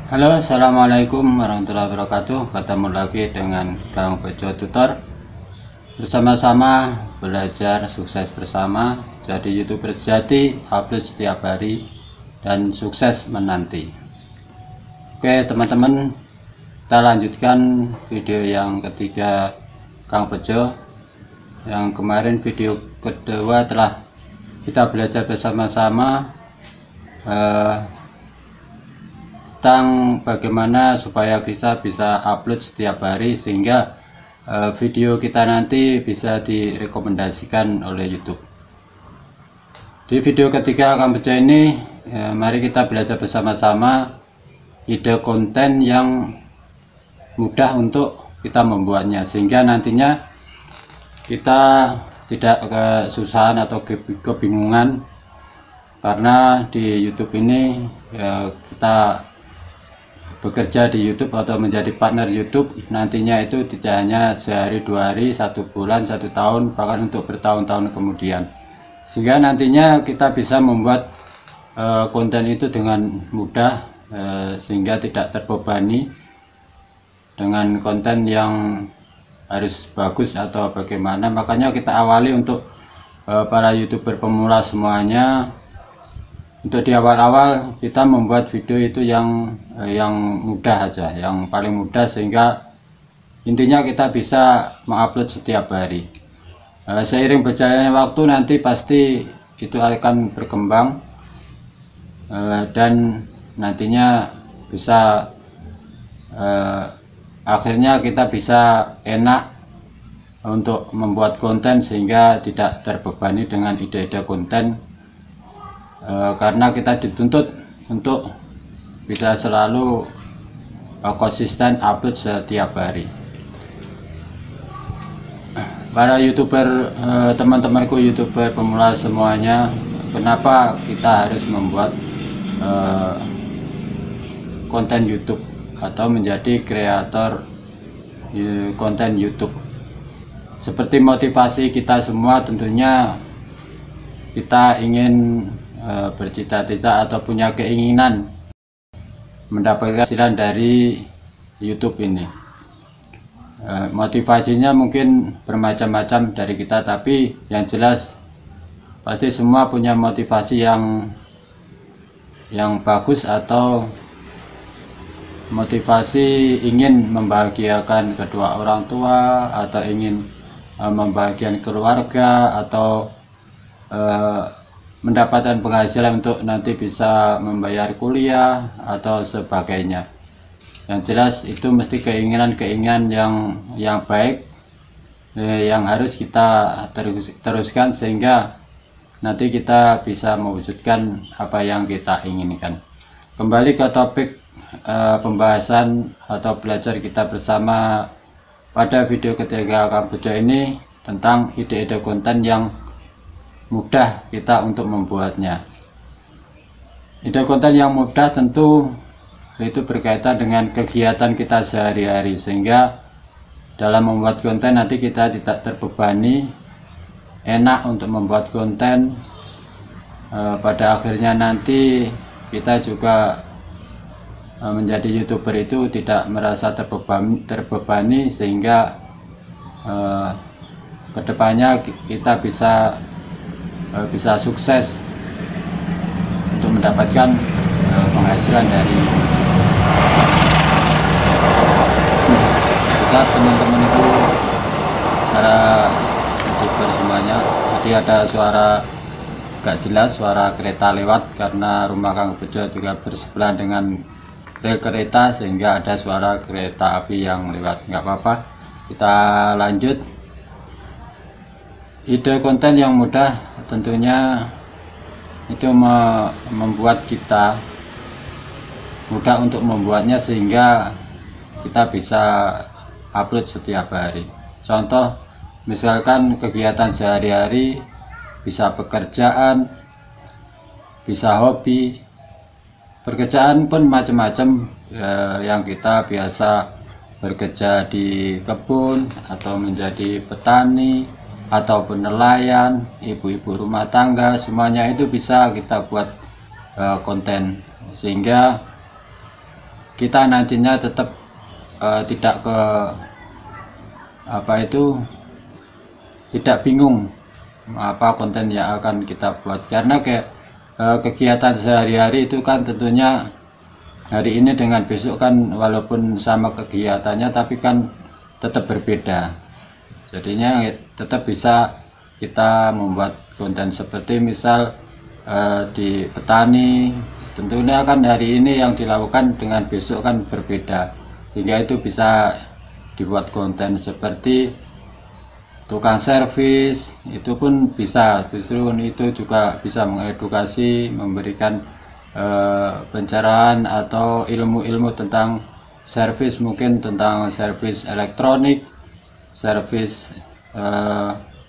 Halo, assalamualaikum warahmatullahi wabarakatuh. Ketemu lagi dengan Kang Bejo Tutor. Bersama-sama belajar sukses bersama. Jadi YouTuber sejati, upload setiap hari dan sukses menanti. Oke teman-teman, kita lanjutkan video yang ketiga Kang Bejo. Yang kemarin video kedua telah kita belajar bersama-sama tentang bagaimana supaya kita bisa upload setiap hari sehingga video kita nanti bisa direkomendasikan oleh YouTube. Di video ketiga Kang Bejo ini, mari kita belajar bersama-sama ide konten yang mudah untuk kita membuatnya sehingga nantinya kita tidak kesusahan atau kebingungan, karena di YouTube ini kita bekerja di YouTube atau menjadi partner YouTube nantinya itu tidak hanya sehari, 2 hari, 1 bulan, 1 tahun, bahkan untuk bertahun-tahun kemudian, sehingga nantinya kita bisa membuat konten itu dengan mudah, sehingga tidak terbebani dengan konten yang harus bagus atau bagaimana. Makanya kita awali untuk para YouTuber pemula semuanya. Untuk di awal-awal kita membuat video itu yang mudah aja, yang paling mudah, sehingga intinya kita bisa mengupload setiap hari. Seiring berjalannya waktu nanti pasti itu akan berkembang, dan nantinya bisa akhirnya kita bisa enak untuk membuat konten sehingga tidak terbebani dengan ide-ide konten. Karena kita dituntut untuk bisa selalu konsisten upload setiap hari. Para YouTuber, teman-temanku YouTuber pemula semuanya, kenapa kita harus membuat konten YouTube atau menjadi kreator konten YouTube? Seperti motivasi kita semua, tentunya kita ingin bercita-cita atau punya keinginan mendapatkan hasil dari YouTube ini. Motivasinya mungkin bermacam-macam dari kita, tapi yang jelas pasti semua punya motivasi yang bagus, atau motivasi ingin membahagiakan kedua orang tua, atau ingin membahagiakan keluarga, atau mendapatkan penghasilan untuk nanti bisa membayar kuliah atau sebagainya. Yang jelas itu mesti keinginan yang baik, yang harus kita teruskan sehingga nanti kita bisa mewujudkan apa yang kita inginkan. Kembali ke topik pembahasan atau belajar kita bersama pada video ketiga Kang Bejo ini, tentang ide-ide konten yang mudah kita untuk membuatnya. Ide konten yang mudah tentu itu berkaitan dengan kegiatan kita sehari-hari, sehingga dalam membuat konten nanti kita tidak terbebani, enak untuk membuat konten. Pada akhirnya nanti kita juga menjadi YouTuber itu tidak merasa terbebani, sehingga kedepannya kita bisa sukses untuk mendapatkan penghasilan dari kita, teman-temanku, para YouTuber semuanya. Jadi ada suara gak jelas, suara kereta lewat, karena rumah Kang Bejo juga bersebelahan dengan rel kereta, sehingga ada suara kereta api yang lewat. Nggak apa-apa, kita lanjut. Ide konten yang mudah tentunya itu membuat kita mudah untuk membuatnya, sehingga kita bisa upload setiap hari. Contoh misalkan kegiatan sehari-hari, bisa pekerjaan, bisa hobi. Pekerjaan pun macam-macam, yang kita biasa bekerja di kebun, atau menjadi petani, ataupun nelayan, ibu-ibu rumah tangga, semuanya itu bisa kita buat konten, sehingga kita nantinya tetap tidak tidak bingung apa konten yang akan kita buat, karena kegiatan sehari-hari itu kan tentunya hari ini dengan besok kan walaupun sama kegiatannya tapi kan tetap berbeda. Jadinya tetap bisa kita membuat konten seperti misal di petani, tentunya kan hari ini yang dilakukan dengan besok kan berbeda, hingga itu bisa dibuat konten seperti tukang servis, itu pun bisa, justru itu juga bisa mengedukasi, memberikan pencerahan atau ilmu-ilmu tentang servis, mungkin tentang servis elektronik, servis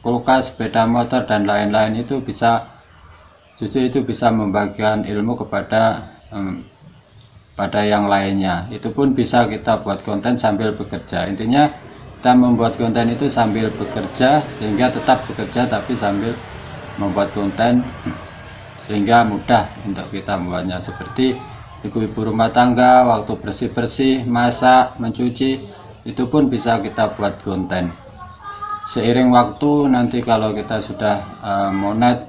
kulkas, sepeda motor dan lain-lain. Itu bisa, justru itu bisa membagikan ilmu kepada pada yang lainnya. Itu pun bisa kita buat konten sambil bekerja. Intinya kita membuat konten itu sambil bekerja, sehingga tetap bekerja tapi sambil membuat konten, sehingga mudah untuk kita membuatnya. Seperti ibu-ibu rumah tangga waktu bersih-bersih, masak, mencuci, itu pun bisa kita buat konten. Seiring waktu nanti kalau kita sudah monet,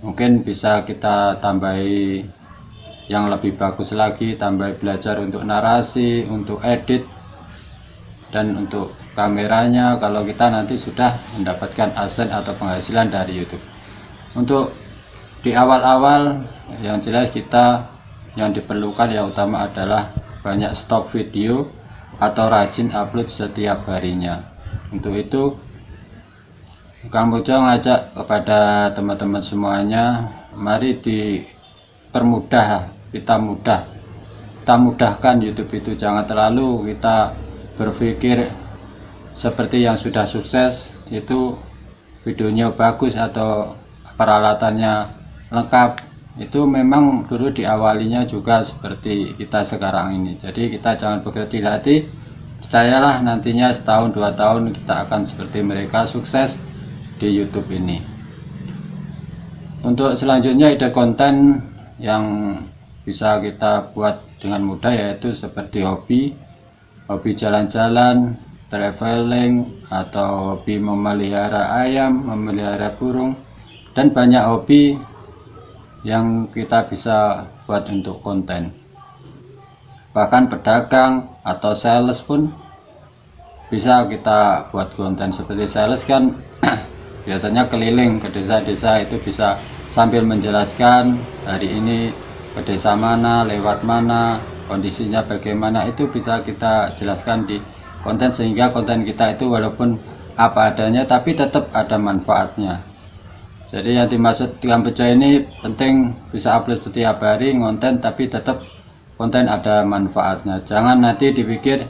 mungkin bisa kita tambahi yang lebih bagus lagi, tambah belajar untuk narasi, untuk edit, dan untuk kameranya kalau kita nanti sudah mendapatkan asen atau penghasilan dari YouTube. Untuk di awal-awal yang jelas kita yang diperlukan yang utama adalah banyak stok video atau rajin upload setiap harinya. Untuk itu Kang Pujo ngajak kepada teman-teman semuanya, mari dipermudah, kita mudahkan YouTube itu. Jangan terlalu kita berpikir seperti yang sudah sukses itu videonya bagus atau peralatannya lengkap. Itu memang dulu diawalinya juga seperti kita sekarang ini. Jadi kita jangan berkecil hati, percayalah nantinya setahun 2 tahun kita akan seperti mereka, sukses di YouTube ini. Untuk selanjutnya ide konten yang bisa kita buat dengan mudah yaitu seperti hobi jalan-jalan, traveling, atau hobi memelihara ayam, memelihara burung, dan banyak hobi yang kita bisa buat untuk konten. Bahkan pedagang atau sales pun bisa kita buat konten. Seperti sales kan biasanya keliling ke desa-desa, itu bisa sambil menjelaskan hari ini ke desa mana, lewat mana, kondisinya bagaimana, itu bisa kita jelaskan di konten, sehingga konten kita itu walaupun apa adanya tapi tetap ada manfaatnya. Jadi yang dimaksud Kang Pujo ini penting bisa upload setiap hari konten tapi tetap konten ada manfaatnya. Jangan nanti dipikir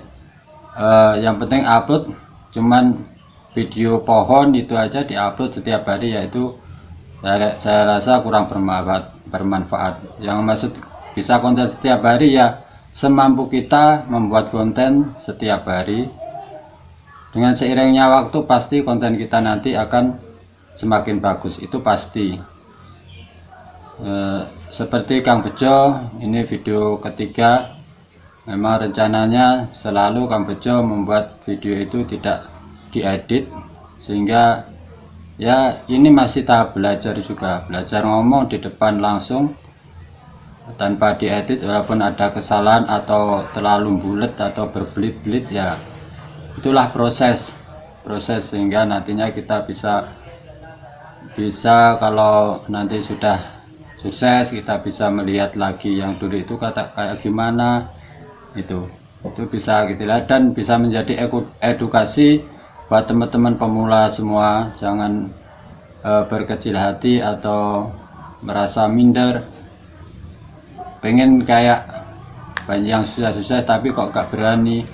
yang penting upload cuman video pohon itu aja diupload setiap hari, yaitu saya rasa kurang bermanfaat. Yang maksud bisa konten setiap hari ya semampu kita membuat konten setiap hari. Dengan seiringnya waktu pasti konten kita nanti akan semakin bagus, itu pasti. Seperti Kang Pujo, ini video ketiga. Memang rencananya selalu Kang Pujo membuat video itu tidak diedit, sehingga ya ini masih tahap belajar juga, belajar ngomong di depan langsung tanpa diedit. Walaupun ada kesalahan atau terlalu bulat atau berbelit-belit, ya itulah proses sehingga nantinya kita bisa kalau nanti sudah sukses kita bisa melihat lagi yang dulu itu kayak gimana, itu bisa gitu lah, dan bisa menjadi edukasi buat teman-teman pemula semua. Jangan berkecil hati atau merasa minder, pengen kayak banyak yang susah-susah tapi kok gak berani.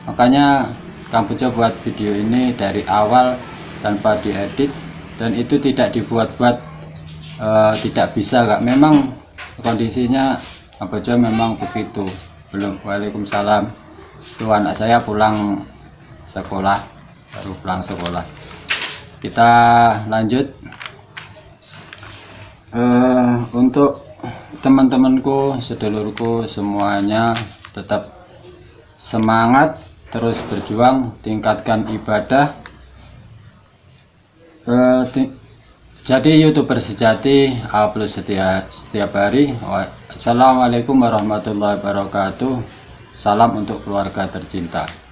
Makanya Kang Pujo buat video ini dari awal tanpa diedit, dan itu tidak dibuat-buat, tidak bisa, gak, memang kondisinya Kang Pujo memang begitu. Belum. Waalaikumsalam. Itu anak saya pulang sekolah, baru pulang sekolah. Kita lanjut. Untuk teman-temanku, sedulurku semuanya, tetap semangat, terus berjuang, tingkatkan ibadah. Jadi YouTuber sejati upload setiap hari. Assalamualaikum warahmatullahi wabarakatuh. Salam untuk keluarga tercinta.